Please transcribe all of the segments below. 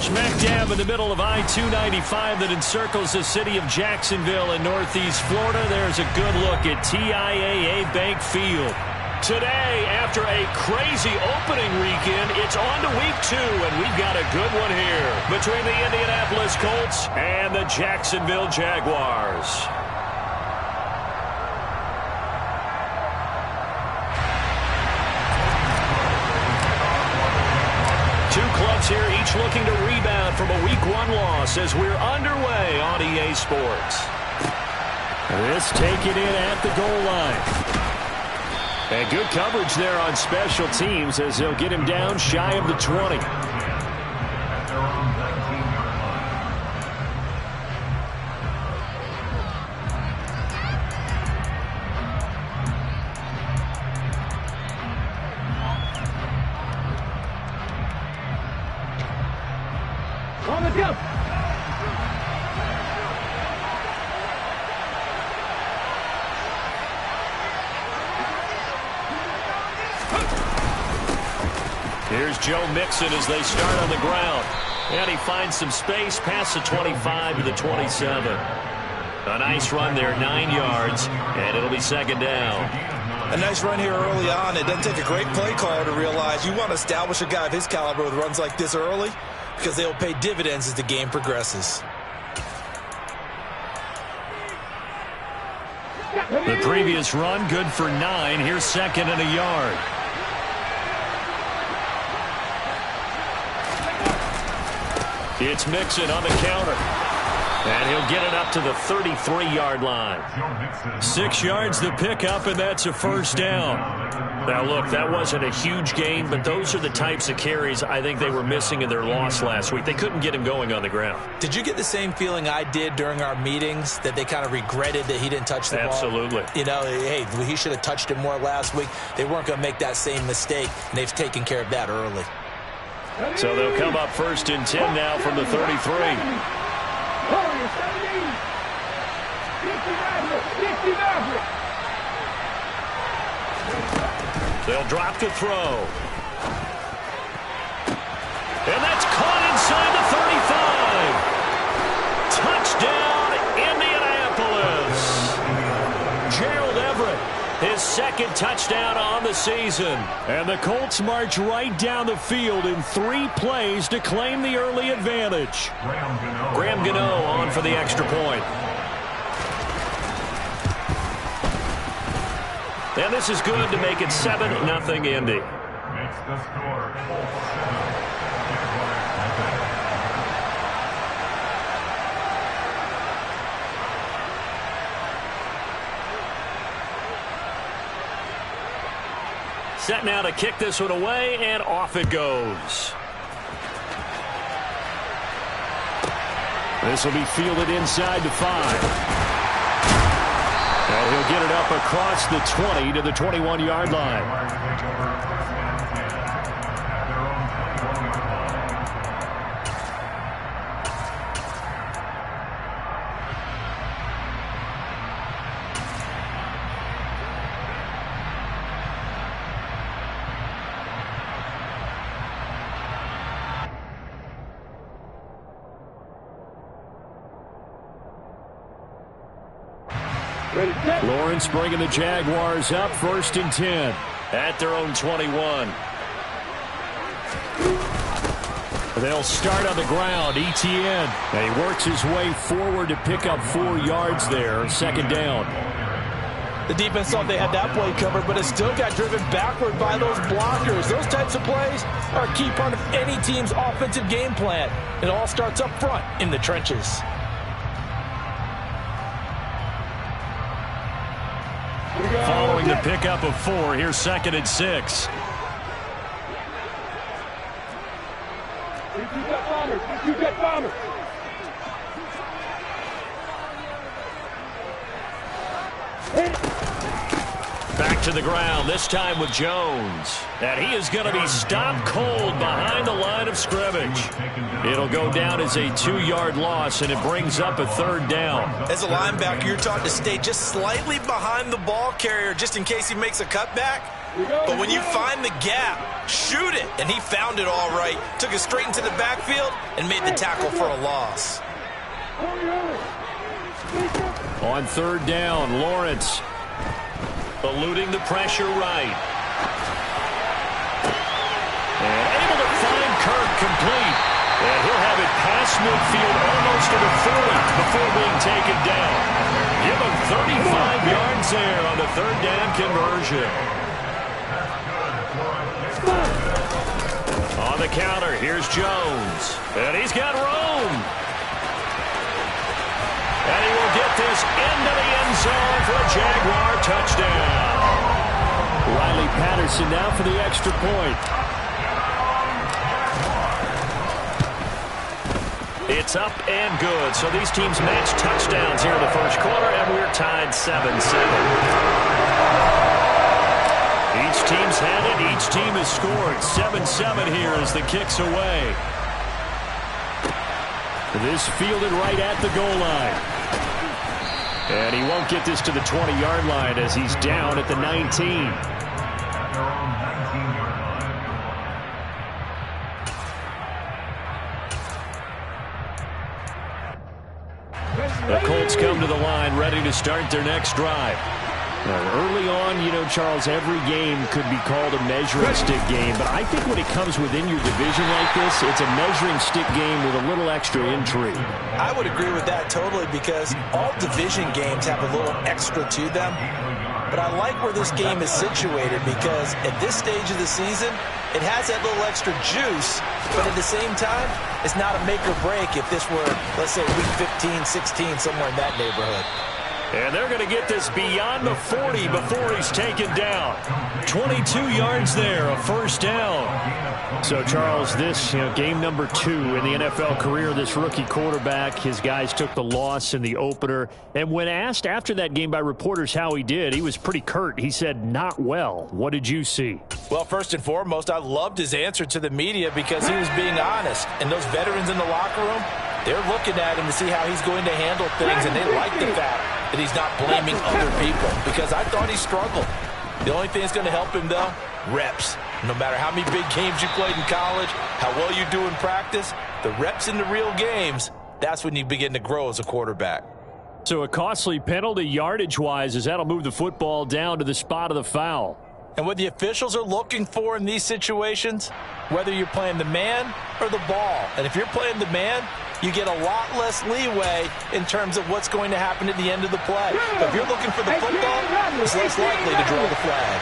Smack dab in the middle of I-295 that encircles the city of Jacksonville in northeast Florida. There's a good look at TIAA Bank Field. Today, after a crazy opening weekend, it's on to week 2, and we've got a good one here between the Indianapolis Colts and the Jacksonville Jaguars. Two clubs here, each looking to rebound from a Week 1 loss as we're underway on EA Sports. This taken in at the goal line. And good coverage there on special teams as they'll get him down shy of the 20. On the jump. Here's Joe Mixon as they start on the ground. And he finds some space past the 25 to the 27. A nice run there, 9 yards, and it'll be second down. A nice run here early on. It doesn't take a great play caller to realize you want to establish a guy of his caliber with runs like this early, because they'll pay dividends as the game progresses. The previous run, good for 9. Here's second and a yard. It's Mixon on the counter. And he'll get it up to the 33-yard line. 6 yards the pickup, and that's a first down. Now, look, that wasn't a huge gain, but those are the types of carries I think they were missing in their loss last week. They couldn't get him going on the ground. Did you get the same feeling I did during our meetings, that they kind of regretted that he didn't touch the ball? Absolutely. You know, hey, he should have touched it more last week. They weren't going to make that same mistake, and they've taken care of that early. So they'll come up first and 10 now from the 33. They'll drop to throw. And that's caught inside the 35. Touchdown, Indianapolis. Gerald Everett, his second touchdown on the season. And the Colts march right down the field in 3 plays to claim the early advantage. Graham Gano on for the extra point. And this is good to make it 7-0 Indy. Makes the score. Set now to kick this one away, and off it goes. This will be fielded inside the 5. And he'll get it up across the 20 to the 21-yard line. Lawrence bringing the Jaguars up first and 10 at their own 21. They'll start on the ground. Etienne. And he works his way forward to pick up 4 yards there. Second down. The defense thought they had that play covered, but it still got driven backward by those blockers. Those types of plays are a key part of any team's offensive game plan. It all starts up front in the trenches. Following the pickup of 4, here's second and 6. Back to the ground, this time with Jones. And he is going to be stopped cold behind the line of scrimmage. It'll go down as a 2-yard loss, and it brings up a third down. As a linebacker, you're taught to stay just slightly behind the ball carrier just in case he makes a cutback. But when you find the gap, shoot it. And he found it all right. Took it straight into the backfield and made the tackle for a loss. On third down, Lawrence eluding the pressure right. And able to find Kirk complete. And he'll have it past midfield almost to the 40 before being taken down. Give him 35 yards there on the third down conversion. On the counter, here's Jones. And he's got room. And he will get this into the end zone for a Jaguar touchdown. Riley Patterson now for the extra point. It's up and good. So these teams match touchdowns here in the first quarter, and we're tied 7-7. Each team's had it. Each team has scored. 7-7 here as the kick's away. This fielded right at the goal line. And he won't get this to the 20-yard line as he's down at the 19. The Colts come to the line ready to start their next drive. Now, early on, you know, Charles, every game could be called a measuring stick game. But I think when it comes within your division like this, it's a measuring stick game with a little extra intrigue. I would agree with that totally because all division games have a little extra to them. But I like where this game is situated because at this stage of the season, it has that little extra juice. But at the same time, it's not a make or break if this were, let's say, week 15, 16, somewhere in that neighborhood. And they're going to get this beyond the 40 before he's taken down. 22 yards there, a first down. So, Charles, this game number 2 in the NFL career, this rookie quarterback, his guys took the loss in the opener. And when asked after that game by reporters how he did, he was pretty curt. He said, not well. What did you see? Well, first and foremost, I loved his answer to the media because he was being honest. And those veterans in the locker room, they're looking at him to see how he's going to handle things, and they like the fact that he's not blaming other people because I thought he struggled. The only thing that's going to help him, though, reps. No matter how many big games you played in college, how well you do in practice, the reps in the real games, that's when you begin to grow as a quarterback. So a costly penalty yardage-wise as that'll move the football down to the spot of the foul. And what the officials are looking for in these situations, whether you're playing the man or the ball. And if you're playing the man, you get a lot less leeway in terms of what's going to happen at the end of the play. But if you're looking for the football, it's less likely to draw the flag.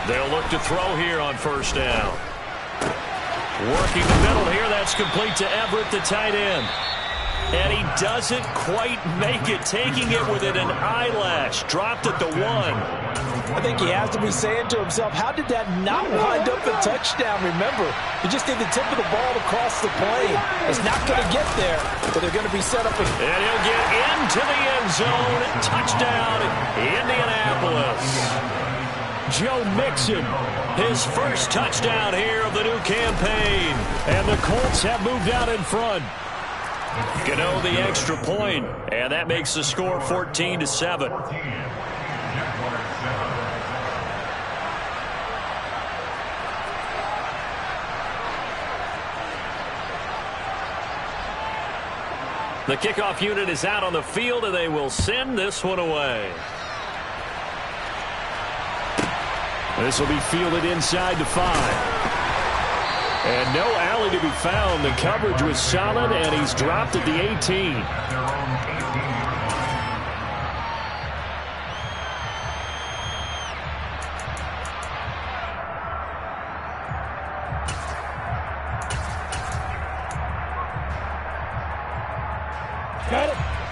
They'll look to throw here on first down. Working the middle here, that's complete to Everett, the tight end. And he doesn't quite make it, taking it within an eyelash. Dropped at the 1. I think he has to be saying to himself, how did that not wind up a touchdown? Remember, he just did the tip of the ball to cross the plane. It's not going to get there, but they're going to be set up. And he'll get into the end zone. Touchdown, Indianapolis. Joe Mixon, his first touchdown here of the new campaign. And the Colts have moved out in front. Gano the extra point, and that makes the score 14-7. The kickoff unit is out on the field, and they will send this one away. This will be fielded inside the 5. And no alley to be found. The coverage was solid, and he's dropped at the 18.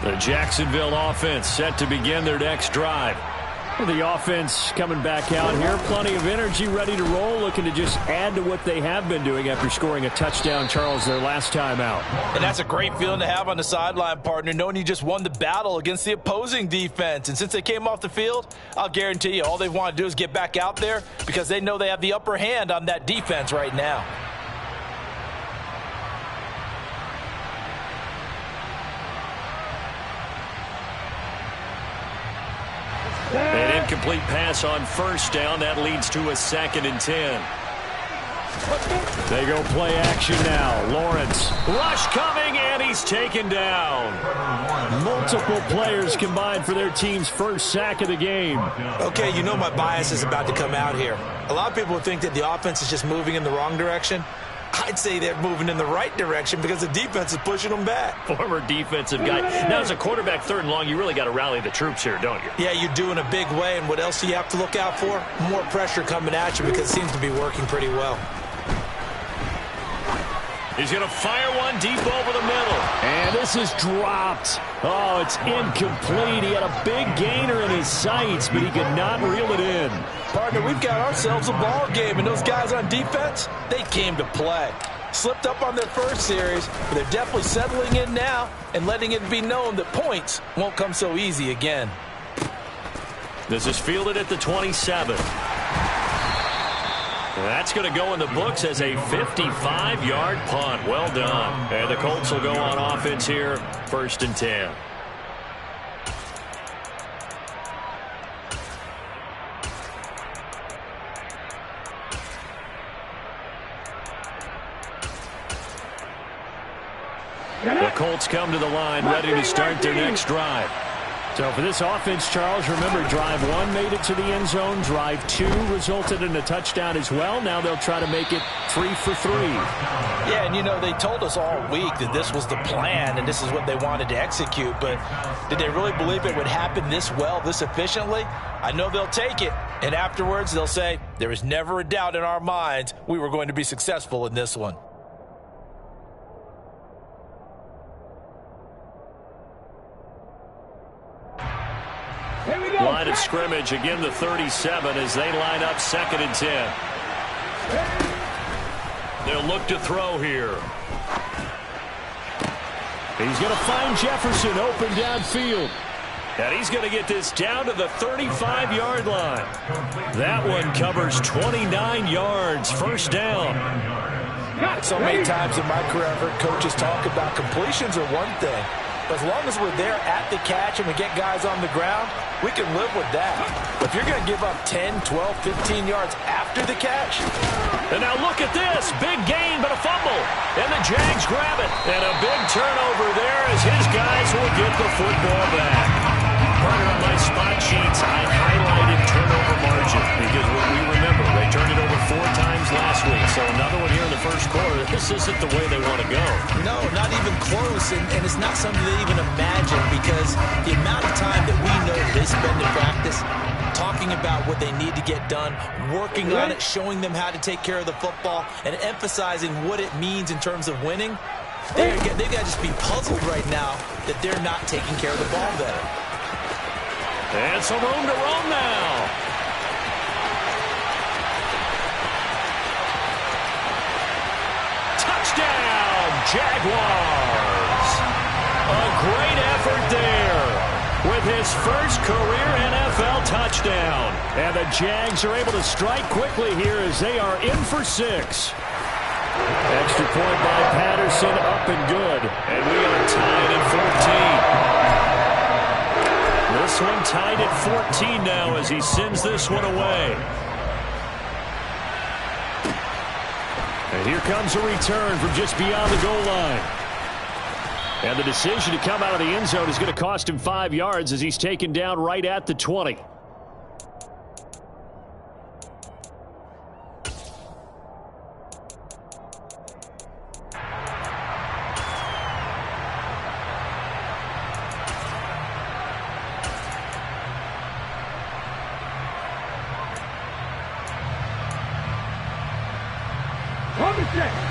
The Jacksonville offense set to begin their next drive. The offense coming back out here. Plenty of energy, ready to roll, looking to just add to what they have been doing after scoring a touchdown, Charles, their last time out. And that's a great feeling to have on the sideline, partner, knowing you just won the battle against the opposing defense. And since they came off the field, I'll guarantee you all they want to do is get back out there because they know they have the upper hand on that defense right now. incomplete pass on first down. That leads to a 2nd and 10. They go play action now. Lawrence. Rush coming, and he's taken down. Multiple players combined for their team's first sack of the game. Okay, you know my bias is about to come out here. A lot of people think that the offense is just moving in the wrong direction. I'd say they're moving in the right direction because the defense is pushing them back. Former defensive guy. Now, as a quarterback, 3rd and long, you really got to rally the troops here, don't you? Yeah, you do in a big way. And what else do you have to look out for? More pressure coming at you because it seems to be working pretty well. He's going to fire one deep over the middle. And this is dropped. Oh, it's incomplete. He had a big gainer in his sights, but he could not reel it in. Partner, we've got ourselves a ball game, and those guys on defense, they came to play. Slipped up on their first series, but they're definitely settling in now and letting it be known that points won't come so easy again. This is fielded at the 27. That's going to go in the books as a 55-yard punt. Well done. And the Colts will go on offense here, 1st and 10. The Colts come to the line, ready to start their next drive. So for this offense, Charles, remember, drive 1 made it to the end zone. Drive 2 resulted in a touchdown as well. Now they'll try to make it 3 for 3. Yeah, and you know, they told us all week that this was the plan and this is what they wanted to execute. But did they really believe it would happen this well, this efficiently? I know they'll take it. And afterwards, they'll say, there was never a doubt in our minds we were going to be successful in this one. Line of scrimmage, again the 37 as they line up 2nd and 10. They'll look to throw here. He's going to find Jefferson open downfield. And he's going to get this down to the 35-yard line. That one covers 29 yards, 1st down. So many times in my career, I've heard coaches talk about completions are one thing. As long as we're there at the catch and we get guys on the ground, we can live with that. But if you're going to give up 10, 12, 15 yards after the catch. And now look at this. Big gain, but a fumble. And the Jags grab it. And a big turnover there as his guys will get the football back. Partner, on my spot sheets, I highlighted turnover margin because what we remember, they turned it over 4 times last week. So another one here in the first quarter. This isn't the way they want to go. No, not even close. And it's not something they even imagine because the amount of time that we know they spend in practice talking about what they need to get done, working on it, showing them how to take care of the football, and emphasizing what it means in terms of winning. They've got to just be puzzled right now that they're not taking care of the ball better. And some room to roam now. Touchdown, Jaguars. A great effort there with his first career NFL touchdown. And the Jags are able to strike quickly here as they are in for 6. Extra point by Patterson, up and good. And we are tied at 14. This one tied at 14 now as he sends this one away. And here comes a return from just beyond the goal line. And the decision to come out of the end zone is going to cost him 5 yards as he's taken down right at the 20.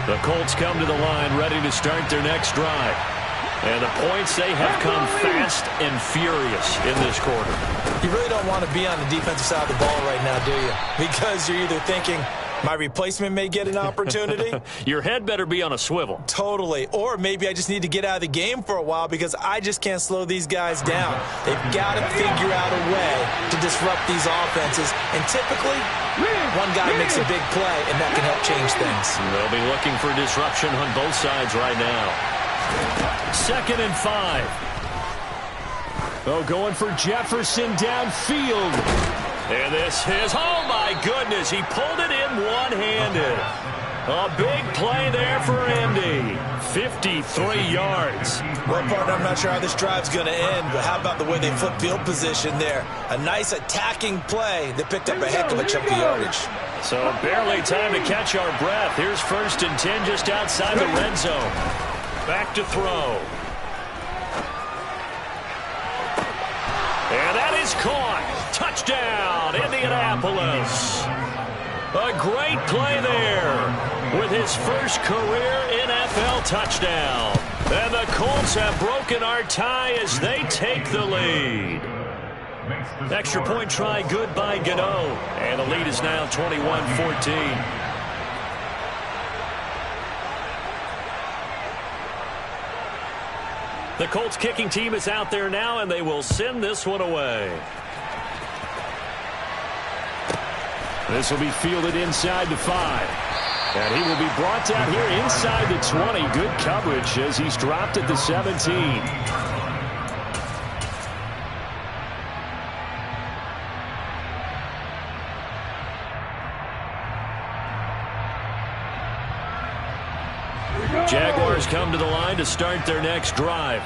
The Colts come to the line ready to start their next drive. And the points, they have come fast and furious in this quarter. You really don't want to be on the defensive side of the ball right now, do you? Because you're either thinking, my replacement may get an opportunity. Your head better be on a swivel. Totally. Or maybe I just need to get out of the game for a while because I just can't slow these guys down. They've got to figure out a way to disrupt these offenses. And typically, one guy makes a big play, and that can help change things. They'll be looking for disruption on both sides right now. 2nd and 5. Oh, going for Jefferson downfield. And this is, oh my goodness, he pulled it in one-handed. A big play there for Andy. 53 yards. Well, partner, I'm not sure how this drive's going to end, but how about the way they flip field position there? A nice attacking play that picked up a heck of a chunk of yardage. So barely time to catch our breath. Here's 1st and 10 just outside the red zone. Back to throw. And that is caught. Touchdown, Indianapolis. A great play there with his first career NFL touchdown. And the Colts have broken our tie as they take the lead. Extra point try good by Gano. And the lead is now 21-14. The Colts kicking team is out there now, and they will send this one away. This will be fielded inside the 5. And he will be brought down here inside the 20. Good coverage as he's dropped at the 17. Jaguars come to the line to start their next drive.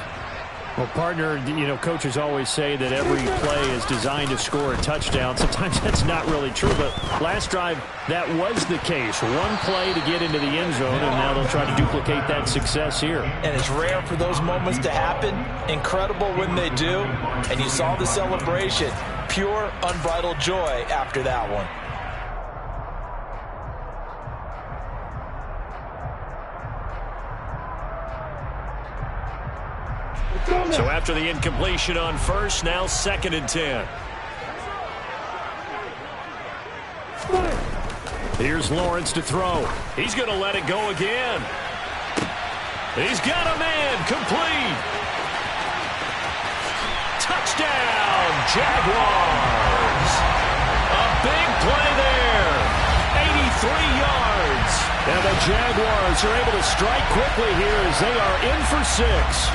Well, partner, you know, coaches always say that every play is designed to score a touchdown. Sometimes that's not really true, but last drive, that was the case. One play to get into the end zone, and now they'll try to duplicate that success here. And it's rare for those moments to happen. Incredible when they do. And you saw the celebration. Pure, unbridled joy after that one. So after the incompletion on first, now 2nd and 10. Here's Lawrence to throw. He's going to let it go again. He's got a man complete. Touchdown, Jaguars. A big play there. 83 yards. And the Jaguars are able to strike quickly here as they are in for 6.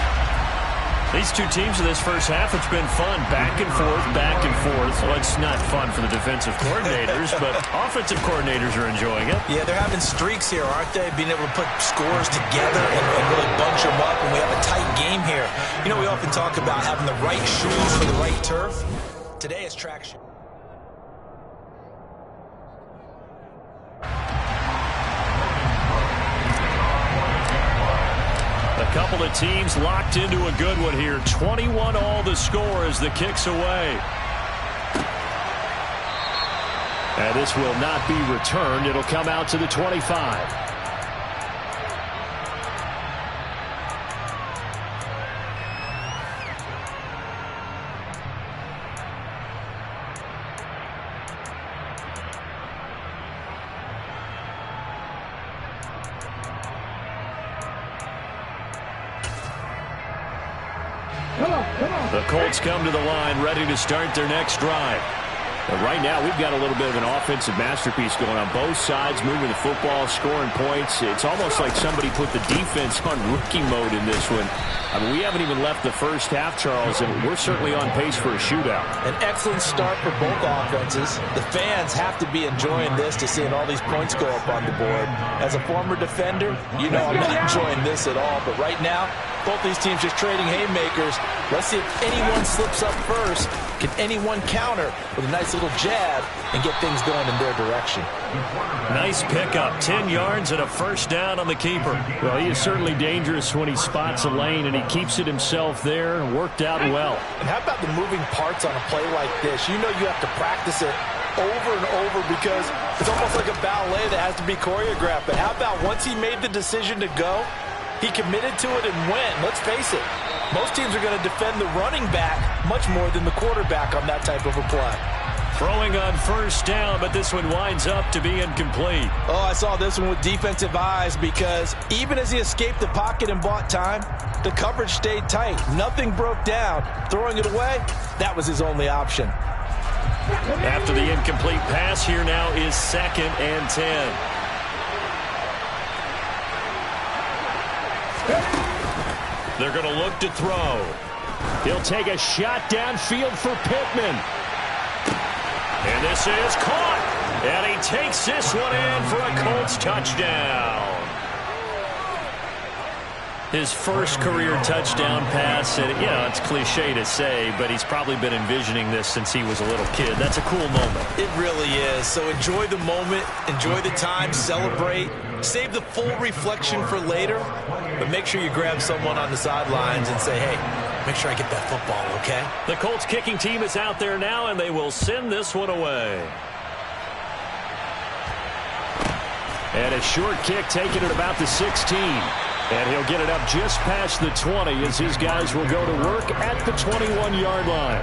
These two teams in this first half, it's been fun. Back and forth, back and forth. Well, it's not fun for the defensive coordinators, but offensive coordinators are enjoying it. Yeah, they're having streaks here, aren't they? Being able to put scores together and really bunch them up, and we have a tight game here. You know, we often talk about having the right shoes for the right turf. Today is traction. A couple of teams locked into a good one here. 21 all the score as the kick's away. And this will not be returned. It'll come out to the 25. The Colts come to the line ready to start their next drive. But right now, we've got a little bit of an offensive masterpiece going on both sides, moving the football, scoring points. It's almost like somebody put the defense on rookie mode in this one. I mean, we haven't even left the first half, Charles, and we're certainly on pace for a shootout. An excellent start for both offenses. The fans have to be enjoying this to seeing all these points go up on the board. As a former defender, you know I'm not enjoying this at all. But right now, both these teams just trading haymakers. Let's see if anyone slips up first. Can anyone counter with a nice little jab and get things going in their direction? Nice pickup. 10 yards and a first down on the keeper. Well, he is certainly dangerous when he spots a lane, and he keeps it himself there and worked out well. And how about the moving parts on a play like this? You know you have to practice it over and over because it's almost like a ballet that has to be choreographed. But how about once he made the decision to go, he committed to it and went. Let's face it, most teams are going to defend the running back much more than the quarterback on that type of a play. Throwing on first down, but this one winds up to be incomplete. Oh, I saw this one with defensive eyes because even as he escaped the pocket and bought time, the coverage stayed tight. Nothing broke down. Throwing it away, that was his only option. After the incomplete pass, here now is 2nd and 10. They're going to look to throw. He'll take a shot downfield for Pittman. And this is caught. And he takes this one in for a Colts touchdown. His first career touchdown pass, and it's cliche to say, but he's probably been envisioning this since he was a little kid. That's a cool moment. It really is. So enjoy the moment, enjoy the time, celebrate, save the full reflection for later, but make sure you grab someone on the sidelines and say, hey, make sure I get that football, okay? The Colts kicking team is out there now, and they will send this one away. And a short kick taken at about the 16. And he'll get it up just past the 20 as his guys will go to work at the 21-yard line.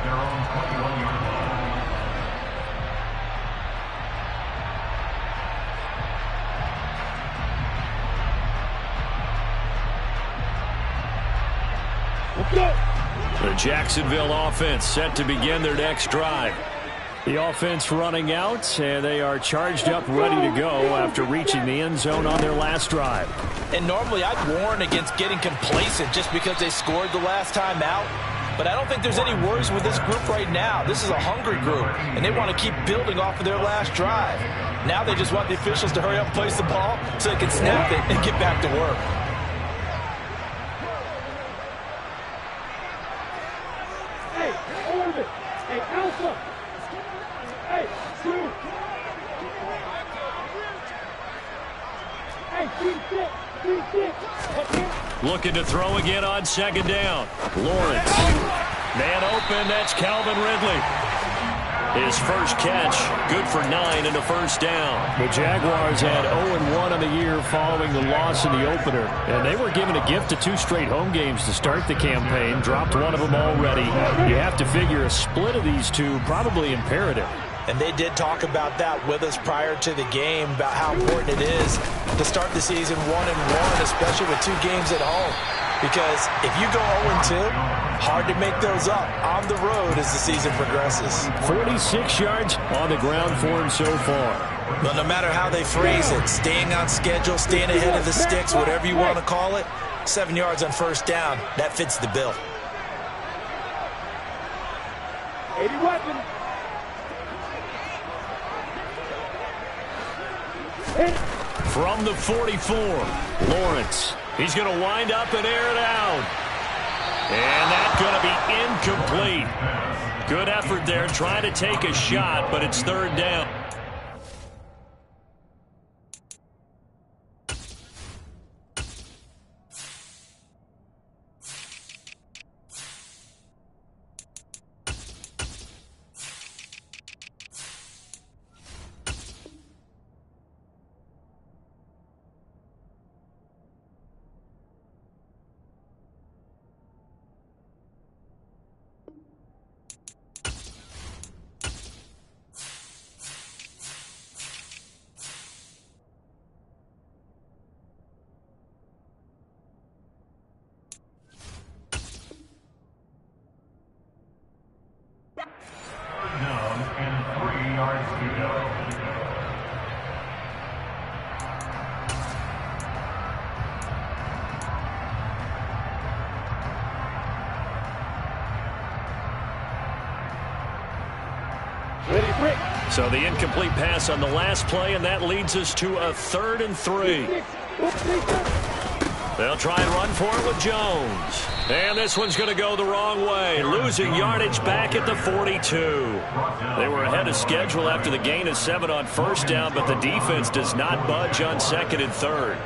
The Jacksonville offense set to begin their next drive. The offense running out, and they are charged up, ready to go after reaching the end zone on their last drive. And normally I'd warn against getting complacent just because they scored the last time out. But I don't think there's any worries with this group right now. This is a hungry group, and they want to keep building off of their last drive. Now they just want the officials to hurry up and place the ball so they can snap it and get back to work. Looking to throw again on second down. Lawrence. Man open, that's Calvin Ridley. His first catch, good for 9 and a first down. The Jaguars had 0-1 on the year following the loss in the opener. And they were given a gift of 2 straight home games to start the campaign. Dropped one of them already. You have to figure a split of these two probably imperative. And they did talk about that with us prior to the game, about how important it is to start the season 1-1, especially with 2 games at home. Because if you go 0-2, hard to make those up on the road as the season progresses. 46 yards on the ground for him so far. But no matter how they phrase it, staying on schedule, staying ahead of the sticks, whatever you want to call it, 7 yards on first down, that fits the bill. 80 weapons. From the 44, Lawrence. He's going to wind up and air it out. And that's going to be incomplete. Good effort there trying to take a shot, but it's third down. So the incomplete pass on the last play, and that leads us to a 3rd and 3. They'll try and run for it with Jones. And this one's going to go the wrong way, losing yardage back at the 42. They were ahead of schedule after the gain of 7 on first down, but the defense does not budge on 2nd and 3rd.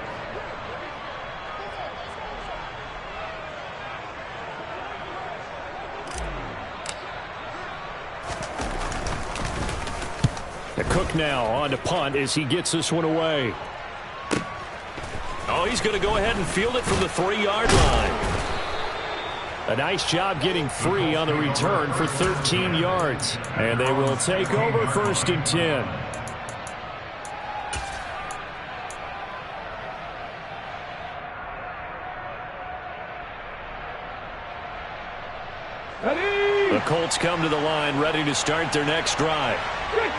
Cook now on to punt as he gets this one away. Oh, he's going to go ahead and field it from the 3-yard line. A nice job getting 3 on the return for 13 yards. And they will take over 1st and 10. The Colts Colts come to the line ready to start their next drive.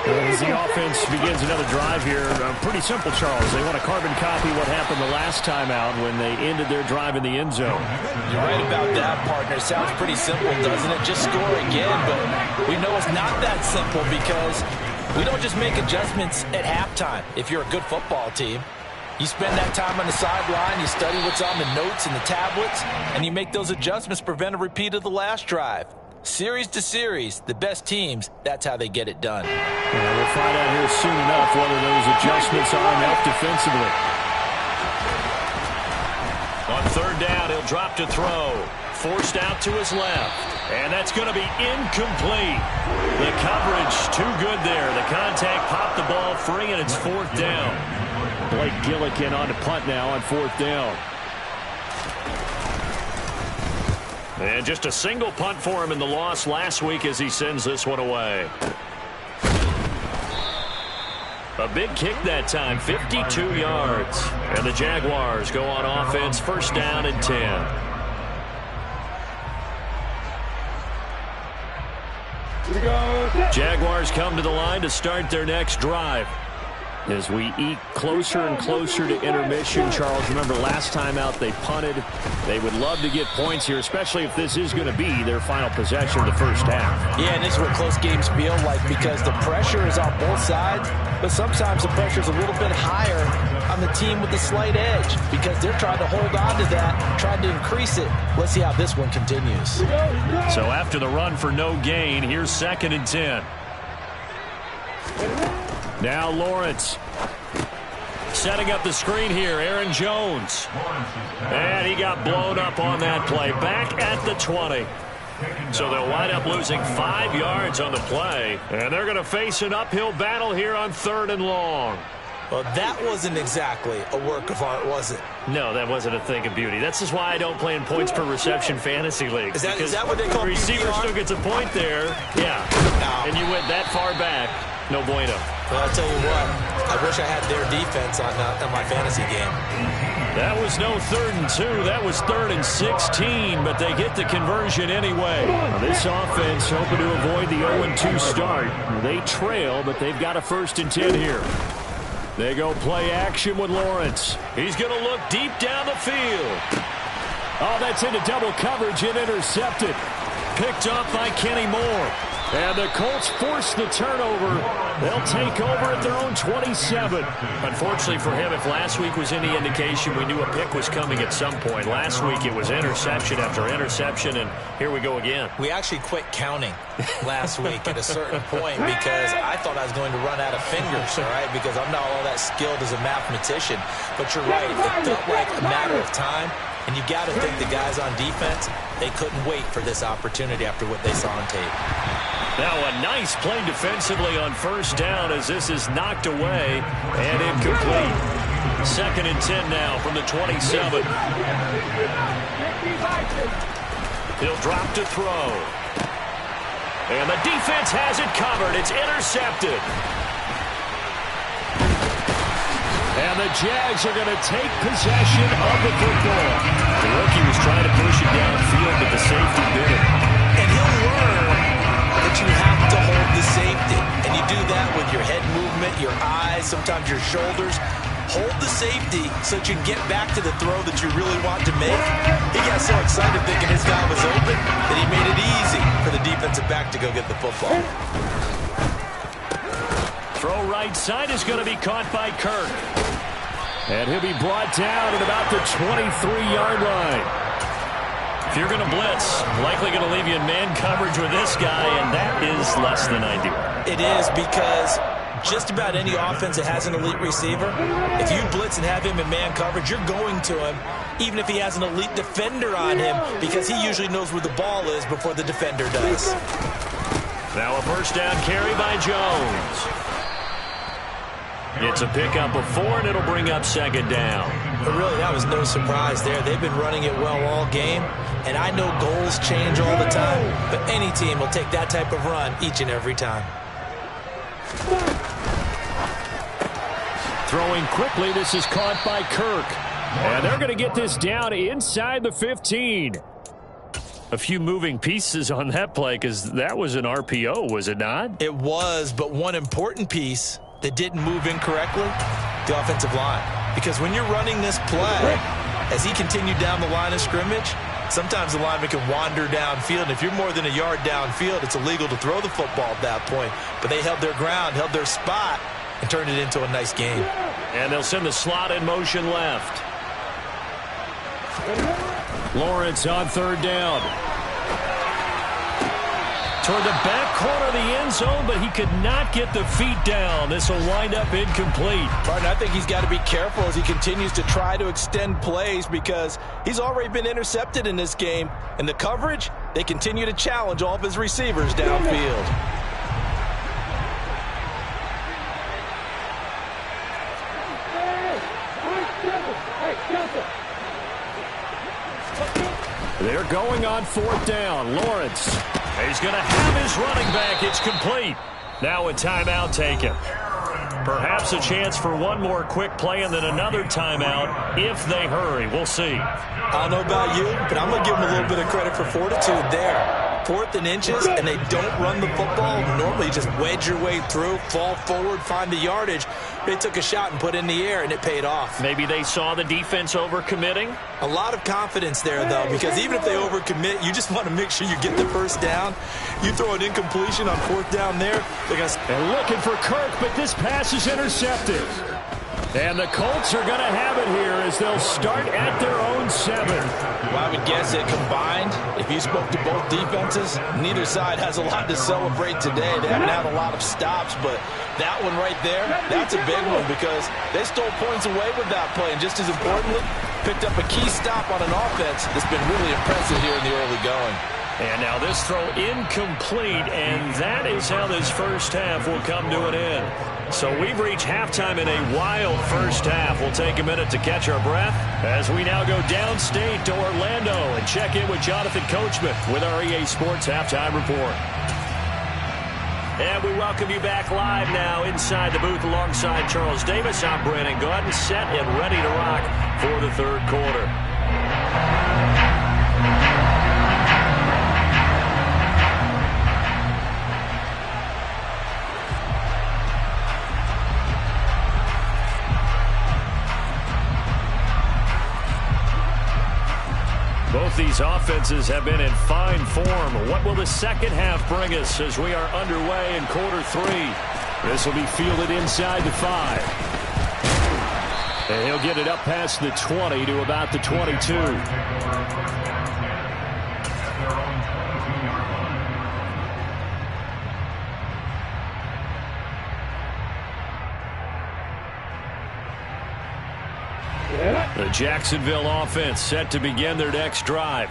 As the offense begins another drive here, pretty simple, Charles. They want to carbon copy what happened the last time out when they ended their drive in the end zone. You're right about that, partner. Sounds pretty simple, doesn't it? Just score again, but we know it's not that simple because we don't just make adjustments at halftime if you're a good football team. You spend that time on the sideline, you study what's on the notes and the tablets, and you make those adjustments to prevent a repeat of the last drive. Series to series, the best teams, that's how they get it done. Yeah, we'll find out here soon enough whether those adjustments are enough defensively. On third down, he'll drop to throw. Forced out to his left. And that's going to be incomplete. The coverage too good there. The contact popped the ball free, and it's fourth down. Blake Gillikin on the punt now on fourth down. And just a single punt for him in the loss last week as he sends this one away. A big kick that time, 52 yards. And the Jaguars go on offense, first down and 10. Jaguars come to the line to start their next drive. As we eke closer and closer to intermission, Charles, remember last time out they punted. They would love to get points here, especially if this is going to be their final possession of the first half. Yeah, and this is what close games feel like because the pressure is on both sides, but sometimes the pressure is a little bit higher on the team with the slight edge because they're trying to hold on to that, trying to increase it. Let's see how this one continues. So after the run for no gain, here's second and 10. Now Lawrence. Setting up the screen here, Aaron Jones. And he got blown up on that play. Back at the 20. So they'll wind up losing 5 yards on the play. And they're going to face an uphill battle here on third and long. Well, that wasn't exactly a work of art, was it? No, that wasn't a thing of beauty. That's just why I don't play in points per reception fantasy leagues. Is that what they call the receiver PPR? still gets a point there. Yeah. No. And you went that far back. No bueno. Well, I'll tell you what. I wish I had their defense on my fantasy game. That was no 3rd and 2. That was 3rd and 16, but they get the conversion anyway. Now this offense hoping to avoid the 0-2 start. They trail, but they've got a 1st and 10 here. They go play action with Lawrence. He's going to look deep down the field. Oh, that's into double coverage and intercepted. Picked up by Kenny Moore. And the Colts force the turnover. They'll take over at their own 27. Unfortunately for him, if last week was any indication, we knew a pick was coming at some point. Last week it was interception after interception, and here we go again. We actually quit counting last week at a certain point because I thought I was going to run out of fingers, all right, because I'm not all that skilled as a mathematician. But you're right, it felt like a matter of time, and you got to think the guys on defense, they couldn't wait for this opportunity after what they saw on tape. Now a nice play defensively on first down as this is knocked away and incomplete. 2nd and 10 now from the 27. He'll drop to throw. And the defense has it covered. It's intercepted. And the Jags are going to take possession of the football. The rookie was trying to push it downfield, but the safety did it. And he'll learn that you have to hold the safety. And you do that with your head movement, your eyes, sometimes your shoulders. Hold the safety so that you can get back to the throw that you really want to make. He got so excited thinking his guy was open that he made it easy for the defensive back to go get the football. Throw right side is going to be caught by Kirk. And he'll be brought down at about the 23-yard line. If you're going to blitz, likely going to leave you in man coverage with this guy, and that is less than ideal. It is because just about any offense that has an elite receiver, if you blitz and have him in man coverage, you're going to him, even if he has an elite defender on him, because he usually knows where the ball is before the defender does. Now a first down carry by Jones. It's a pickup of 4, and it'll bring up 2nd down. But really, that was no surprise there. They've been running it well all game, and I know goals change all the time, but any team will take that type of run each and every time. Throwing quickly, this is caught by Kirk. And they're going to get this down inside the 15. A few moving pieces on that play because that was an RPO, was it not? It was, but one important piece that didn't move incorrectly, the offensive line. Because when you're running this play, as he continued down the line of scrimmage, sometimes the lineman can wander downfield. And if you're more than a yard downfield, it's illegal to throw the football at that point. But they held their ground, held their spot, and turned it into a nice game. And they'll send the slot in motion left. Lawrence on third down. Toward the back corner of the end zone, but he could not get the feet down. This will wind up incomplete. Martin, I think he's got to be careful as he continues to try to extend plays because he's already been intercepted in this game. And the coverage, they continue to challenge all of his receivers downfield. They're going on fourth down. Lawrence. He's going to have his running back. It's complete. Now a timeout taken. Perhaps a chance for one more quick play and then another timeout if they hurry. We'll see. I don't know about you, but I'm going to give them a little bit of credit for fortitude there. 4th and inches, and they don't run the football. Normally, you just wedge your way through, fall forward, find the yardage. They took a shot and put it in the air, and it paid off. Maybe they saw the defense overcommitting. A lot of confidence there, though, because even if they overcommit, you just want to make sure you get the first down. You throw an incompletion on 4th down there. And looking for Kirk, but this pass is intercepted. And the Colts are going to have it here as they'll start at their own 7. Well, I would guess that combined, if you spoke to both defenses, neither side has a lot to celebrate today. They haven't had a lot of stops, but that one right there, that's a big one because they stole points away with that play. And just as importantly, picked up a key stop on an offense that's been really impressive here in the early going. And now this throw incomplete, and that is how this first half will come to an end. So we've reached halftime in a wild first half. We'll take a minute to catch our breath as we now go downstate to Orlando and check in with Jonathan Coachman with our EA Sports Halftime Report. And we welcome you back live now inside the booth alongside Charles Davis. I'm Brandon Gordon, set and ready to rock for the third quarter. Both these offenses have been in fine form. What will the second half bring us as we are underway in quarter 3? This will be fielded inside the 5. And he'll get it up past the 20 to about the 22. The Jacksonville offense set to begin their next drive.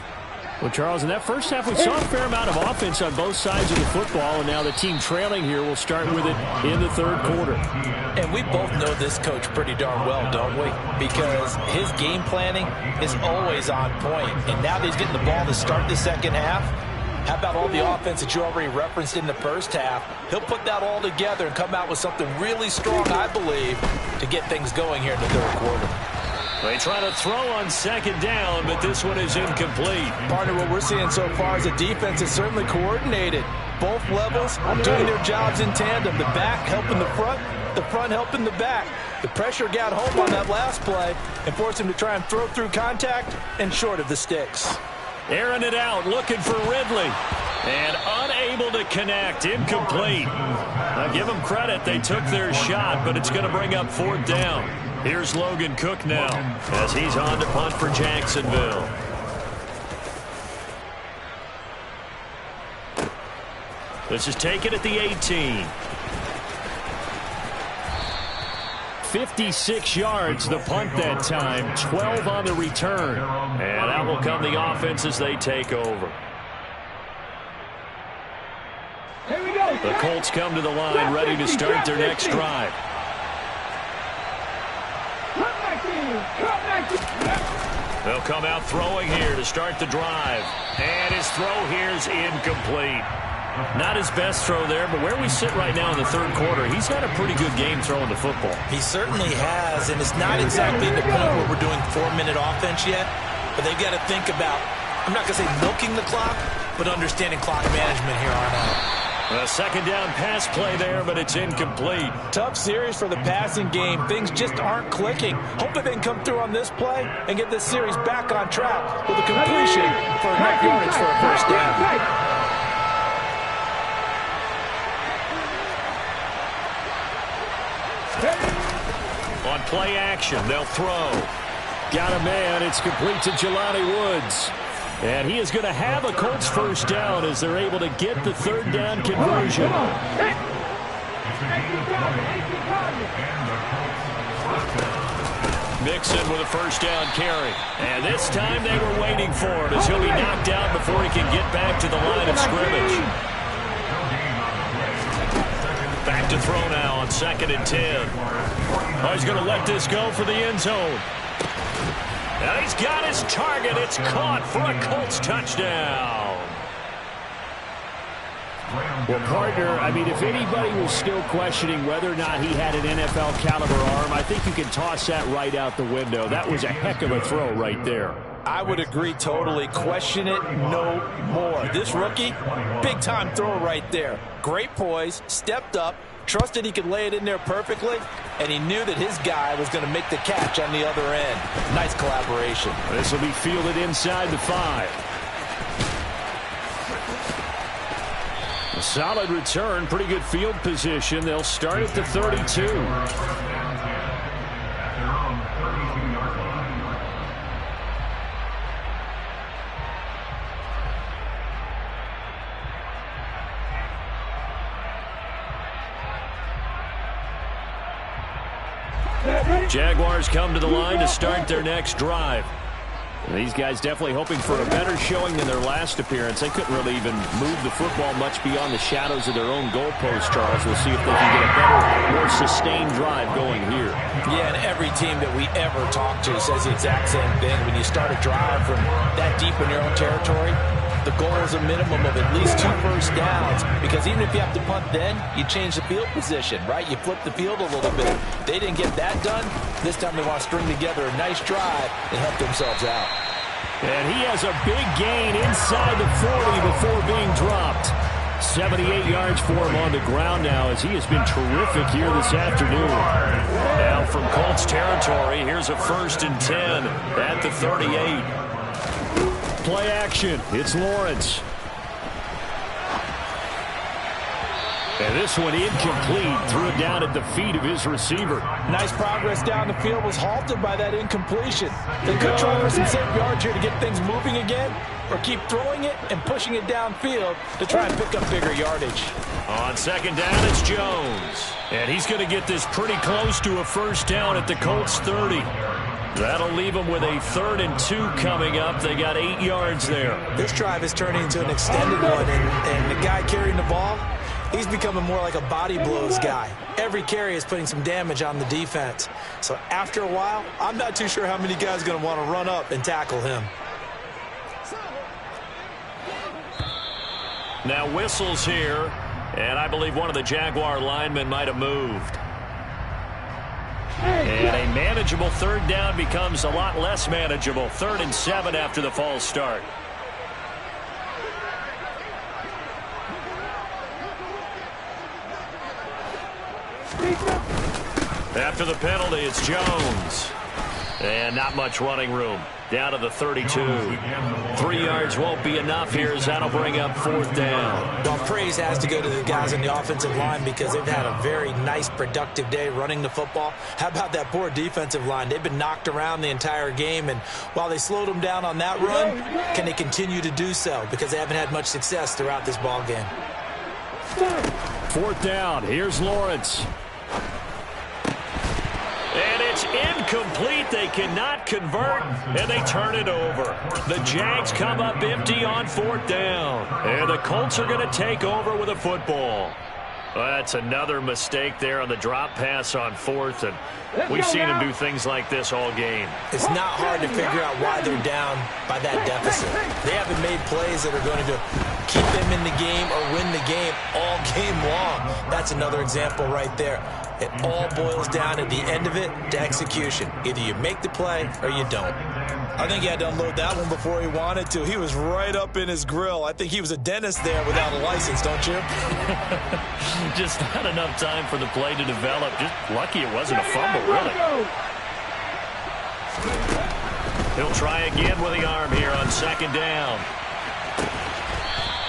Well, Charles, in that first half, we saw a fair amount of offense on both sides of the football, and now the team trailing here will start with it in the third quarter. And we both know this coach pretty darn well, don't we? Because his game planning is always on point. And now that he's getting the ball to start the second half, how about all the offense that you already referenced in the first half? He'll put that all together and come out with something really strong, I believe, to get things going here in the third quarter. They try to throw on second down, but this one is incomplete. Partner, what we're seeing so far is a defense is certainly coordinated. Both levels doing their jobs in tandem. The back helping the front helping the back. The pressure got home on that last play and forced him to try and throw through contact and short of the sticks. Airing it out, looking for Ridley. And unable to connect, incomplete. Now give them credit, they took their shot, but it's going to bring up 4th down. Here's Logan Cook now as he's on to punt for Jacksonville. This is taken at the 18. 56 yards the punt that time, 12 on the return. And out will come the offense as they take over. The Colts come to the line ready to start their next drive. They'll come out throwing here to start the drive. And his throw here is incomplete. Not his best throw there, but where we sit right now in the third quarter, he's had a pretty good game throwing the football. He certainly has, and it's not exactly the point where we're doing 4-minute offense yet, but they've got to think about I'm not going to say milking the clock, but understanding clock management here on out. A second down pass play there, but it's incomplete. Tough series for the passing game. Things just aren't clicking. Hoping they can come through on this play and get this series back on track with a completion for enough yardage for a first down. On play action, they'll throw. Got a man. It's complete to Jelani Woods. And he is going to have a Colts first down as they're able to get the third down conversion. Mixon with a first down carry. And this time they were waiting for him as he'll be knocked out before he can get back to the line of scrimmage. Back to throw now on 2nd and 10. Oh, he's going to let this go for the end zone. And he's got his target. It's caught for a Colts touchdown. Well, partner, I mean, if anybody was still questioning whether or not he had an NFL caliber arm, I think you can toss that right out the window. That was a heck of a throw right there. I would agree totally. Question it no more. This rookie, big-time throw right there. Great poise, stepped up, trusted he could lay it in there perfectly, and he knew that his guy was going to make the catch on the other end. Nice collaboration. This will be fielded inside the 5. A solid return, pretty good field position. They'll start at the 32. Jaguars come to the line to start their next drive. And these guys definitely hoping for a better showing than their last appearance. They couldn't really even move the football much beyond the shadows of their own goalpost, Charles. We'll see if they can get a better, more sustained drive going here. Yeah, and every team that we ever talk to says the exact same thing. When you start a drive from that deep in your own territory, the goal is a minimum of at least 2 first downs, because even if you have to punt then, you change the field position, right? You flip the field a little bit. They didn't get that done. This time they want to string together a nice drive and help themselves out. And he has a big gain inside the 40 before being dropped. 78 yards for him on the ground now, as he has been terrific here this afternoon. Now from Colts territory, here's a 1st and 10 at the 38. Play action. It's Lawrence. And this one incomplete. Threw it down at the feet of his receiver. Nice progress down the field, was halted by that incompletion. They could try for some safe yards here to get things moving again, or keep throwing it and pushing it downfield to try and pick up bigger yardage. On 2nd down, it's Jones. And he's going to get this pretty close to a first down at the Colts 30. That'll leave them with a 3rd and 2 coming up. They got 8 yards there. This drive is turning into an extended one, and the guy carrying the ball, he's becoming more like a body blows guy. Every carry is putting some damage on the defense. So after a while, I'm not too sure how many guys are going to want to run up and tackle him. Now whistles here, and I believe one of the Jaguar linemen might have moved. And a manageable 3rd down becomes a lot less manageable. 3rd and 7 after the false start. After the penalty, it's Jones. And not much running room. Down to the 32. 3 yards won't be enough here, as that'll bring up 4th down. Well, praise has to go to the guys on the offensive line, because they've had a very nice, productive day running the football. How about that poor defensive line? They've been knocked around the entire game, and while they slowed them down on that run, can they continue to do so? Because they haven't had much success throughout this ball game. 4th down. Here's Lawrence. And it's incomplete. They cannot convert, and they turn it over. The Jags come up empty on 4th down. And the Colts are going to take over with a football. That's another mistake there on the drop pass on 4th, and we've seen them do things like this all game. It's not hard to figure out why they're down by that deficit. They haven't made plays that are going to keep them in the game or win the game all game long. That's another example right there. It all boils down at the end of it to execution. Either you make the play or you don't. I think he had to unload that one before he wanted to. He was right up in his grill. I think he was a dentist there without a license, don't you? Just not enough time for the play to develop. Just lucky it wasn't a fumble, really. He'll try again with the arm here on second down.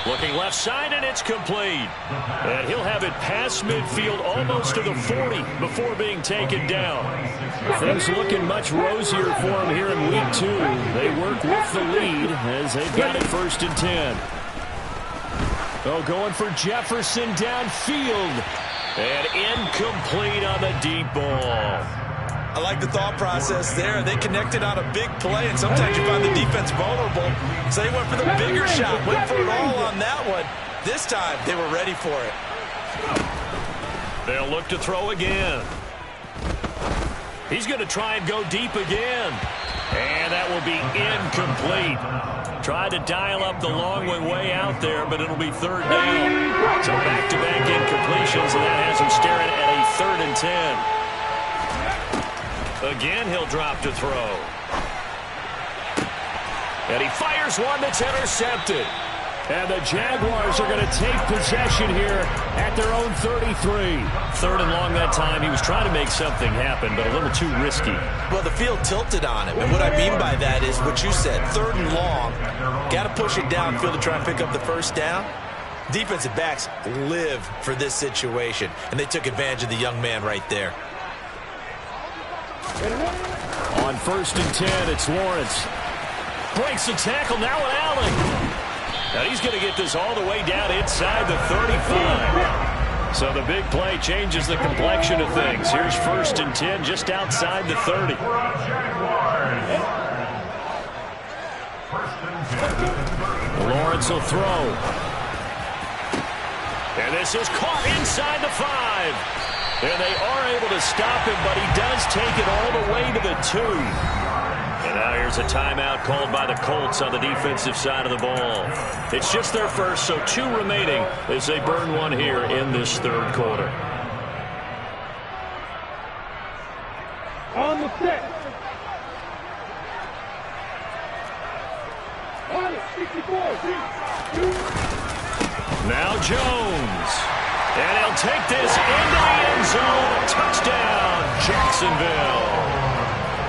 Looking left side, and it's complete. And he'll have it past midfield almost to the 40 before being taken down. Things looking much rosier for him here in week 2. They work with the lead as they've got it 1st and 10. Oh, going for Jefferson downfield. And incomplete on the deep ball. I like the thought process there. They connected on a big play, and sometimes you find the defense vulnerable. So they went for the bigger shot, went for it all on that one. This time, they were ready for it. They'll look to throw again. He's going to try and go deep again. And that will be incomplete. Tried to dial up the long way out there, but it'll be 3rd down. So back-to-back incompletions, and that has him staring at a 3rd and 10. Again, he'll drop to throw. And he fires one that's intercepted. And the Jaguars are going to take possession here at their own 33. 3rd and long that time. He was trying to make something happen, but a little too risky. Well, the field tilted on him. And what I mean by that is what you said. 3rd and long. Got to push it downfield to try and pick up the 1st down. Defensive backs live for this situation. And they took advantage of the young man right there. On 1st and 10, it's Lawrence. Breaks the tackle now with Allen. And he's going to get this all the way down inside the 35. So the big play changes the complexion of things. Here's 1st and 10 just outside the 30. Lawrence will throw. And this is caught inside the 5. And they are able to stop him, but he does take it all the way to the 2. And now here's a timeout called by the Colts on the defensive side of the ball. It's just their first, so 2 remaining as they burn one here in this 3rd quarter. On the set. On it, 64. Now Jones. And he'll take this into the end zone. Touchdown, Jacksonville.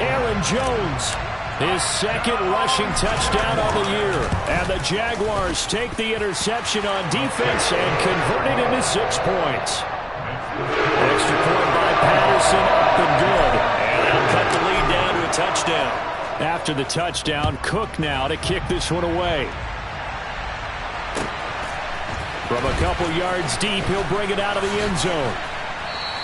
Aaron Jones, his 2nd rushing touchdown on the year. And the Jaguars take the interception on defense and convert it into 6 points. Extra point by Patterson, up and good. And they'll cut the lead down to a touchdown. After the touchdown, Cook now to kick this one away. From a couple yards deep, he'll bring it out of the end zone.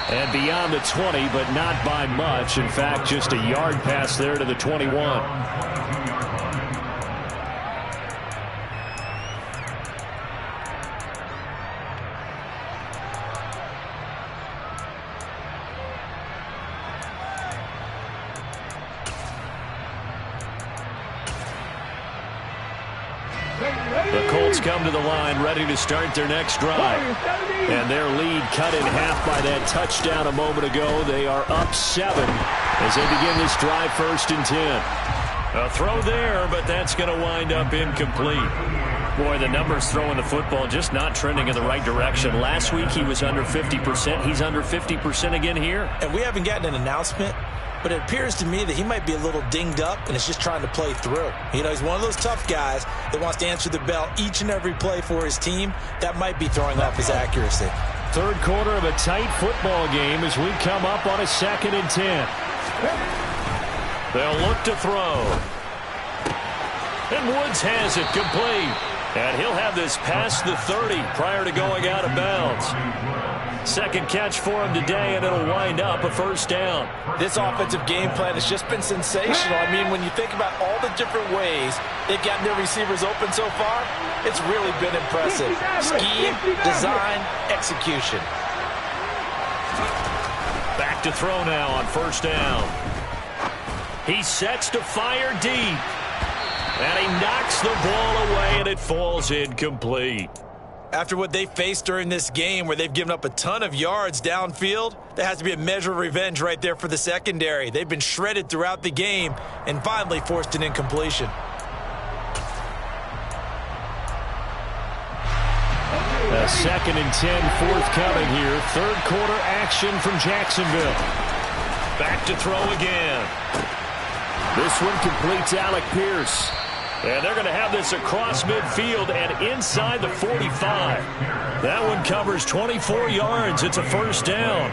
And beyond the 20, but not by much. In fact, just a yard pass there to the 21. The Colts come to the line ready to start their next drive. And their lead cut in half by that touchdown a moment ago. They are up 7 as they begin this drive 1st and 10. A throw there, but that's going to wind up incomplete. Boy, the numbers throwing the football just not trending in the right direction. Last week he was under 50%. He's under 50% again here. And we haven't gotten an announcement, but it appears to me that he might be a little dinged up and is just trying to play through. You know, he's one of those tough guys that wants to answer the bell each and every play for his team. That might be throwing off his accuracy. 3rd quarter of a tight football game as we come up on a 2nd and 10. They'll look to throw. And Woods has it complete. And he'll have this past the 30 prior to going out of bounds. 2nd catch for him today, and it'll wind up a 1st down. This offensive game plan has just been sensational. I mean, when you think about all the different ways they've gotten their receivers open so far, it's really been impressive. Scheme, design, execution. Back to throw now on 1st down. He sets to fire deep. And he knocks the ball away, and it falls incomplete. After what they faced during this game where they've given up a ton of yards downfield, there has to be a measure of revenge right there for the secondary. They've been shredded throughout the game and finally forced an incompletion. A 2nd and 10 forthcoming here. Third quarter action from Jacksonville. Back to throw again. This one completes Alec Pierce. And they're going to have this across midfield and inside the 45. That one covers 24 yards. It's a first down.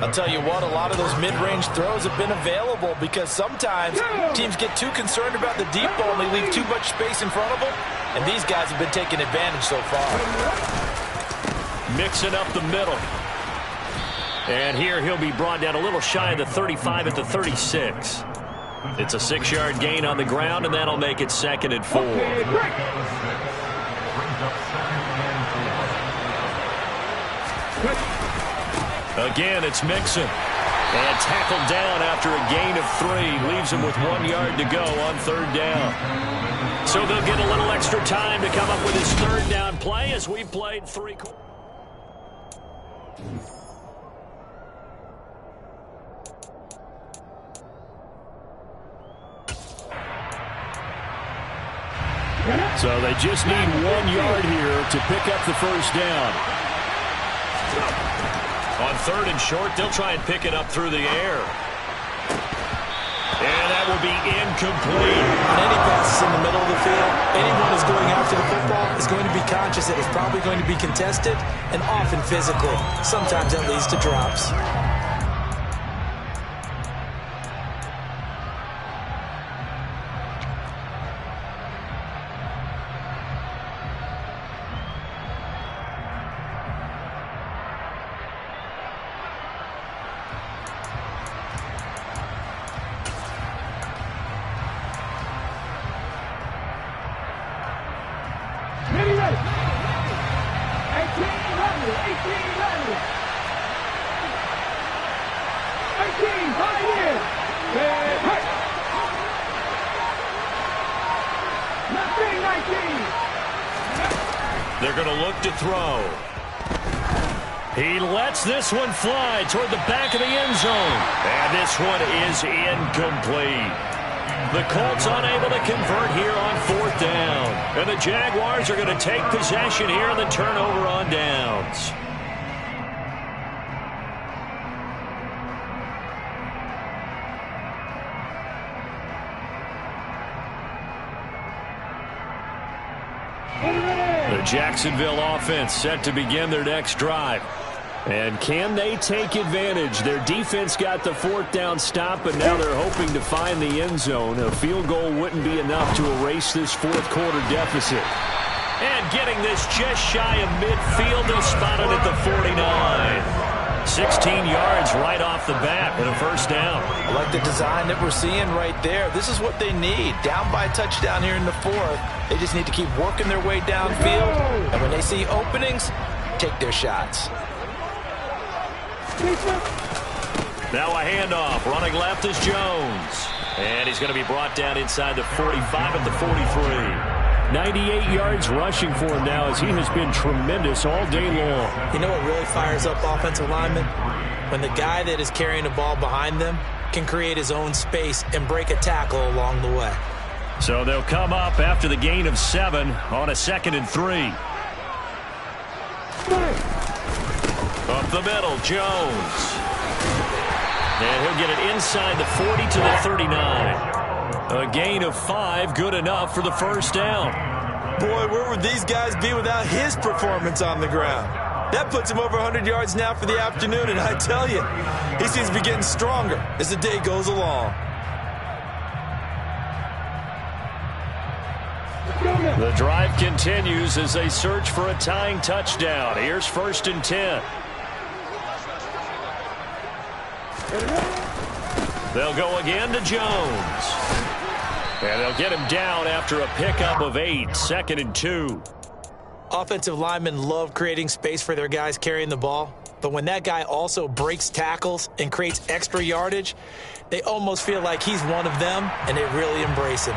I'll tell you what, a lot of those mid-range throws have been available because sometimes teams get too concerned about the deep ball and they leave too much space in front of them. And these guys have been taking advantage so far. Mixing up the middle. And here he'll be brought down a little shy of the 35 at the 36. It's a 6-yard gain on the ground, and that'll make it 2nd and 4. Again, it's Mixon. And tackled down after a gain of 3. Leaves him with 1 yard to go on 3rd down. So they'll get a little extra time to come up with his 3rd down play as we played 3 quarters. So they just need 1 yard here to pick up the first down. On 3rd and short, they'll try and pick it up through the air. And that will be incomplete. On any passes in the middle of the field, anyone who's going after the football is going to be conscious that it's probably going to be contested and often physically. Sometimes that leads to drops. They're going to look to throw. He lets this one fly toward the back of the end zone. And this one is incomplete. The Colts unable to convert here on 4th down. And the Jaguars are going to take possession here in the turnover on downs. The Jacksonville offense set to begin their next drive. And can they take advantage? Their defense got the 4th down stop, but now they're hoping to find the end zone. A field goal wouldn't be enough to erase this 4th quarter deficit. And getting this just shy of midfield, they'll spot it at the 49. 16 yards right off the bat and a first down. I like the design that we're seeing right there. This is what they need. Down by a touchdown here in the 4th. They just need to keep working their way downfield. And when they see openings, take their shots. Now a handoff. Running left is Jones. And he's going to be brought down inside the 45 at the 43. 98 yards rushing for him now as he has been tremendous all day long. You know what really fires up offensive linemen? When the guy that is carrying the ball behind them can create his own space and break a tackle along the way. So they'll come up after the gain of 7 on a 2nd and 3. Up the middle, Jones. And he'll get it inside the 40 to the 39. A gain of 5, good enough for the first down. Boy, where would these guys be without his performance on the ground? That puts him over 100 yards now for the afternoon, and I tell you, he seems to be getting stronger as the day goes along. The drive continues as they search for a tying touchdown. Here's 1st and 10. They'll go again to Jones. And they'll get him down after a pickup of 8, 2nd and 2. Offensive linemen love creating space for their guys carrying the ball, but when that guy also breaks tackles and creates extra yardage, they almost feel like he's one of them, and they really embrace him.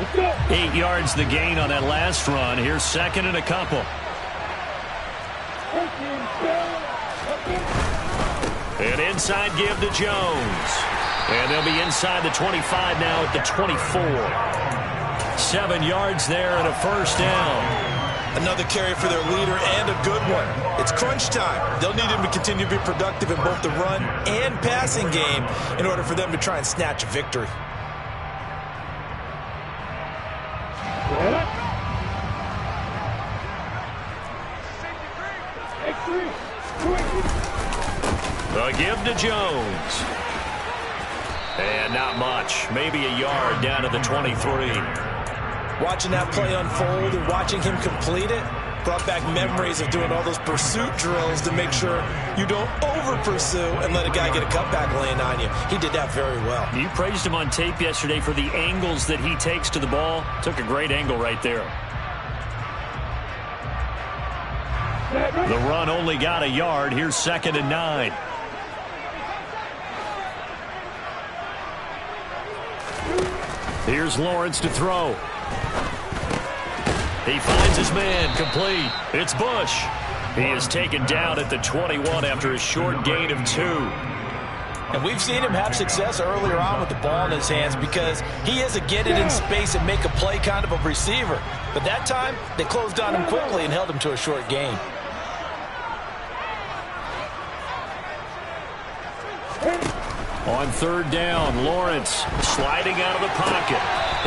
Let's go. 8 yards the gain on that last run. Here's second and a couple. An inside give to Jones. And they'll be inside the 25 now at the 24. 7 yards there and a first down. Another carry for their leader and a good one. It's crunch time. They'll need him to continue to be productive in both the run and passing game in order for them to try and snatch a victory. A give to Jones. And not much. Maybe a yard down to the 23. Watching that play unfold and watching him complete it brought back memories of doing all those pursuit drills to make sure you don't over-pursue and let a guy get a cutback laying on you. He did that very well. You praised him on tape yesterday for the angles that he takes to the ball. Took a great angle right there. The run only got a yard. Here's second and 9. Here's Lawrence to throw. He finds his man, complete. It's Bush. He is taken down at the 21 after a short gain of 2. And we've seen him have success earlier on with the ball in his hands because he is a get it in space and make a play kind of a receiver. But that time, they closed on him quickly and held him to a short gain. On third down, Lawrence sliding out of the pocket.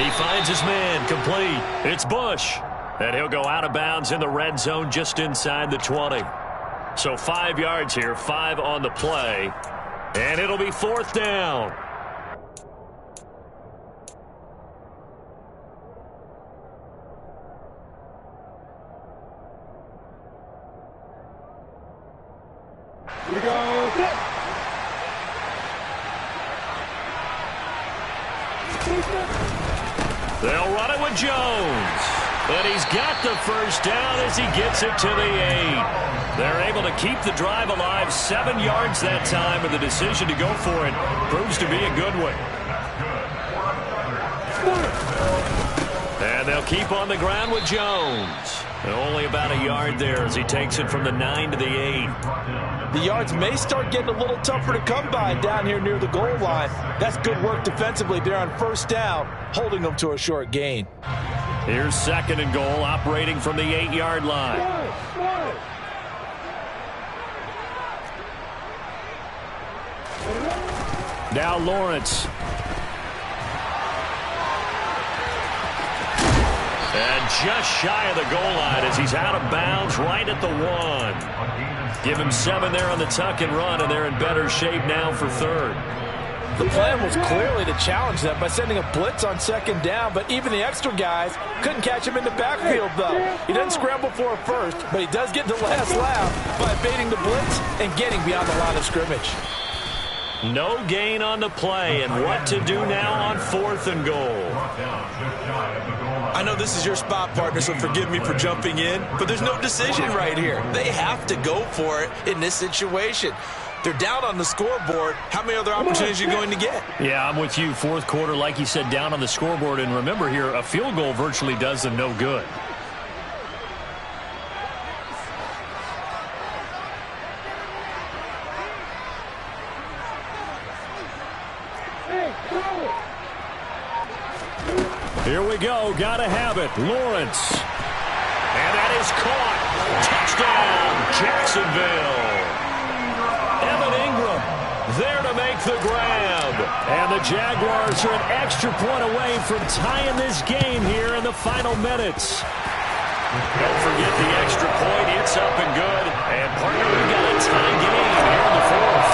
He finds his man, complete. It's Bush. And he'll go out of bounds in the red zone just inside the 20. So 5 yards here, 5 on the play. And it'll be fourth down. Here we go. Set. They'll run it with Jones. And he's got the first down as he gets it to the 8. They're able to keep the drive alive. 7 yards that time, and the decision to go for it proves to be a good one. And they'll keep on the ground with Jones. And only about a yard there as he takes it from the 9 to the 8. The yards may start getting a little tougher to come by down here near the goal line. That's good work defensively there on first down, holding them to a short gain. Here's second and goal, operating from the 8-yard line. Now Lawrence. And just shy of the goal line as he's out of bounds right at the 1. Give him 7 there on the tuck and run, and they're in better shape now for third. The plan was clearly to challenge them by sending a blitz on second down, but even the extra guys couldn't catch him in the backfield, though. He doesn't scramble for a first, but he does get the last laugh by evading the blitz and getting beyond the line of scrimmage. No gain on the play, and what to do now on fourth and goal. I know this is your spot, partner, so forgive me for jumping in, but there's no decision right here. They have to go for it in this situation. They're down on the scoreboard. How many other opportunities are you going to get? Yeah, I'm with you. Fourth quarter, like you said, down on the scoreboard. And remember here, a field goal virtually does them no good. Here we go. Gotta have it. Lawrence. And that is caught. Touchdown, Jacksonville. There to make the grab. And the Jaguars are an extra point away from tying this game here in the final minutes. Don't forget the extra point. It's up and good. And partner, we've got a tie game here in the fourth.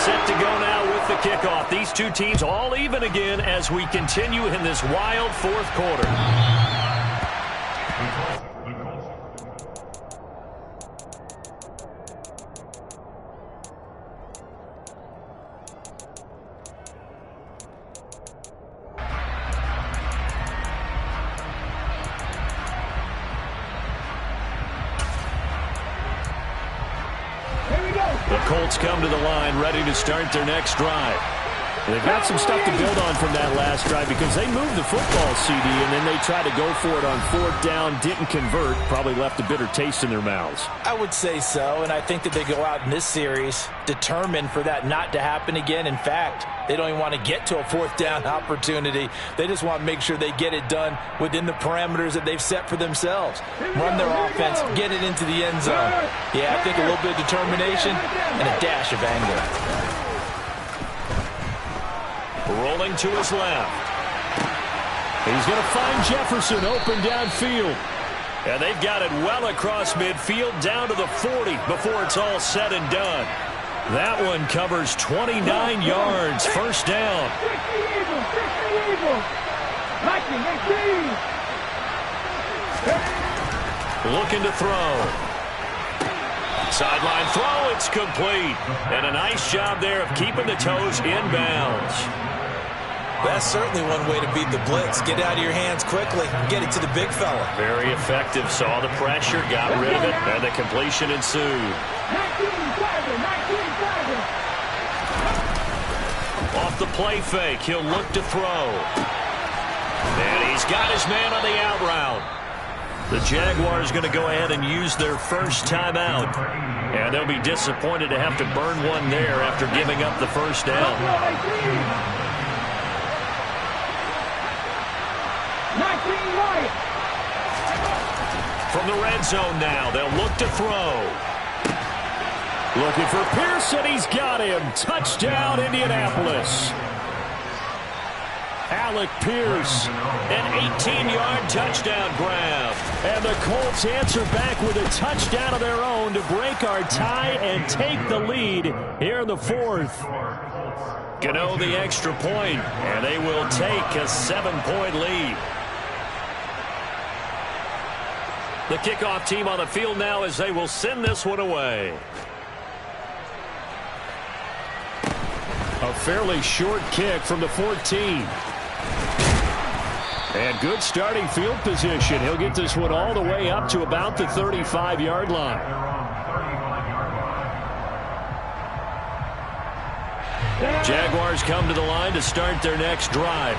Set to go now with the kickoff. These two teams all even again as we continue in this wild fourth quarter. The Colts come to the line ready to start their next drive. They've got some stuff to build on from that last drive because they moved the football, CD, and then they tried to go for it on 4th down, didn't convert, probably left a bitter taste in their mouths. I would say so, and I think that they go out in this series determined for that not to happen again. In fact, they don't even want to get to a 4th down opportunity. They just want to make sure they get it done within the parameters that they've set for themselves. Run their offense, get it into the end zone. Yeah, I think a little bit of determination and a dash of anger. Rolling to his left. He's going to find Jefferson open downfield. And they've got it well across midfield down to the 40 before it's all said and done. That one covers 29 yards. First down. Looking to throw. Sideline throw, it's complete. And a nice job there of keeping the toes inbounds. That's certainly one way to beat the blitz. Get out of your hands quickly and get it to the big fella. Very effective. Saw the pressure, got rid of it, and the completion ensued. Off the play fake, he'll look to throw. And he's got his man on the out route. The Jaguars going to go ahead and use their first timeout. And they'll be disappointed to have to burn one there after giving up the first down. From the red zone now, they'll look to throw. Looking for Pearson, he's got him. Touchdown, Indianapolis. Alec Pierce, an 18-yard touchdown grab. And the Colts answer back with a touchdown of their own to break our tie and take the lead here in the 4th. Gano the extra point, and they will take a 7-point lead. The kickoff team on the field now as they will send this one away. A fairly short kick from the 14. And good starting field position. He'll get this one all the way up to about the 35-yard line. Jaguars come to the line to start their next drive.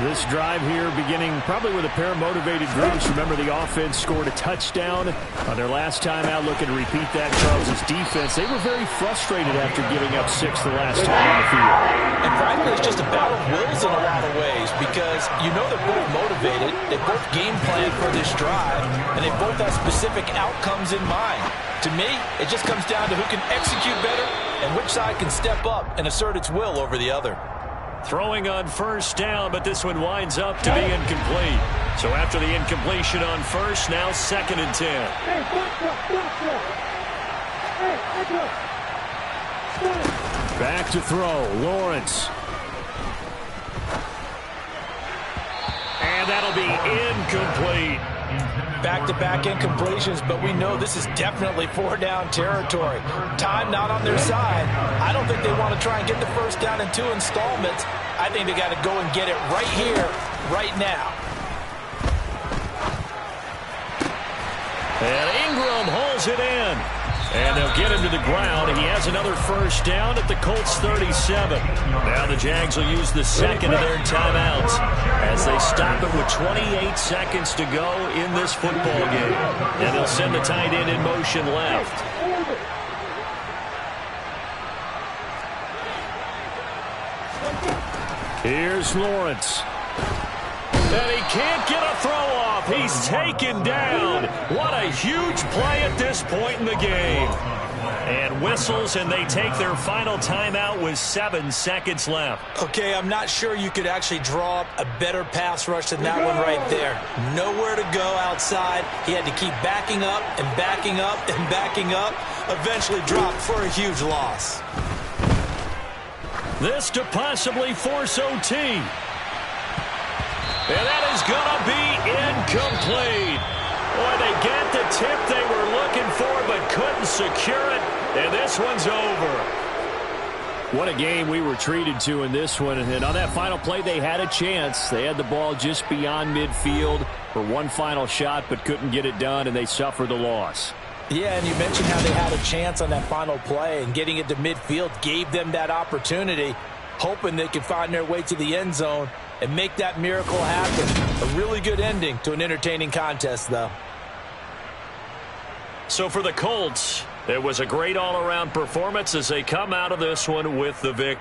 This drive here beginning probably with a pair of motivated groups. Remember, the offense scored a touchdown on their last time out, looking to repeat that. Charles' defense, they were very frustrated after giving up 6 the last time on the field. And frankly, it's just a battle of wills in a lot of ways because you know they're both motivated. They both game plan for this drive, and they both have specific outcomes in mind. To me, it just comes down to who can execute better and which side can step up and assert its will over the other. Throwing on first down, but this one winds up to be incomplete. So after the incompletion on first, now 2nd and 10. Back to throw, Lawrence. And that'll be incomplete. Back-to-back incompletions, but we know this is definitely 4-down territory. Time not on their side. I don't think they want to try and get the first down in 2 installments. I think they got to go and get it right here, right now. And Ingram holds it in. And they'll get him to the ground. He has another first down at the Colts 37. Now the Jags will use the second of their timeouts as they stop it with 28 seconds to go in this football game. And they'll send the tight end in motion left. Here's Lawrence. And he can't get a throw off. He's taken down. What a huge play at this point in the game. And whistles, and they take their final timeout with 7 seconds left. Okay, I'm not sure you could actually draw up a better pass rush than that one right there. Nowhere to go outside. He had to keep backing up and backing up and backing up. Eventually dropped for a huge loss. This to possibly force OT. And that is going to be incomplete. Boy, they get the tip they were looking for but couldn't secure it. And this one's over. What a game we were treated to in this one. And on that final play, they had a chance. They had the ball just beyond midfield for one final shot but couldn't get it done, and they suffered the loss. Yeah, and you mentioned how they had a chance on that final play, and getting it to midfield gave them that opportunity. hoping they can find their way to the end zone and make that miracle happen. A really good ending to an entertaining contest, though. So for the Colts, it was a great all-around performance as they come out of this one with the victory.